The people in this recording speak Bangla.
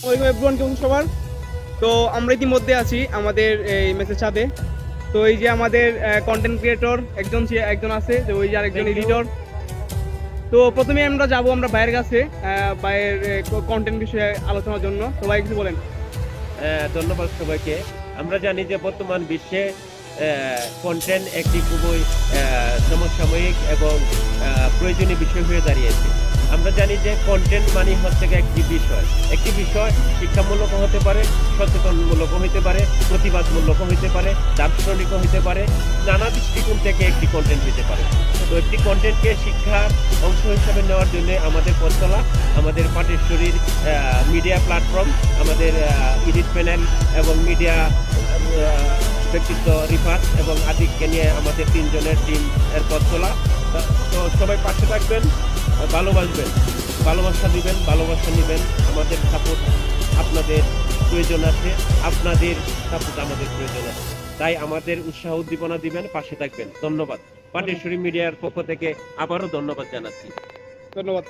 ওয়েলকাম এভরিওয়ান, কেমন সবার? তো আমরা ইতিমধ্যে আছি আমাদের এই মেসের ছাদে। তো এই যে আমাদের কন্টেন্ট ক্রিয়েটর একজন আছে, যে ওই যে আরেকজন এডিটর। তো প্রথমে আমরা যাব আমরা ভাইয়ের কাছে, ভাইয়ের কন্টেন্ট বিষয়ে আলোচনার জন্য। তো ভাই কিছু বলেন। ধন্যবাদ সবাইকে। আমরা জানি যে বর্তমান বিশ্বে কন্টেন্ট একটি খুবই সমসাময়িক এবং প্রয়োজনীয় বিষয় হয়ে দাঁড়িয়েছে। আমরা জানি যে কন্টেন্ট মানে হচ্ছে একটি বিষয় শিক্ষামূলক হতে পারে, সচেতনমূলক হতে পারে, প্রতিবাদমূলক হতে পারে, দার্শনিক হতে পারে, নানা দৃষ্টিকোণ থেকে একটি কন্টেন্ট হতে পারে। তো একটি কন্টেন্টকে শিক্ষার অংশ হিসাবে নেওয়ার জন্য আমাদের পথ চলা, আমাদের পাটেশ্বরীর মিডিয়া প্ল্যাটফর্ম, আমাদের এডিট প্যানেল এবং মিডিয়া ব্যক্তিত্ব রিফাত এবং আদিককে নিয়ে আমাদের তিনজনের টিম এর পথ চলা। তো সবাই পাশে থাকবেন, ভালোবাসবেন, ভালোবাসা দিবেন, ভালোবাসা নেবেন। আমাদের সাপোর্ট আপনাদের প্রয়োজন আছে, আপনাদের সাপোর্ট আমাদের প্রয়োজন আছে। তাই আমাদের উৎসাহ উদ্দীপনা দিবেন, পাশে থাকবেন। ধন্যবাদ। পাটেশ্বরী মিডিয়ার পক্ষ থেকে আবারও ধন্যবাদ জানাচ্ছি। ধন্যবাদ।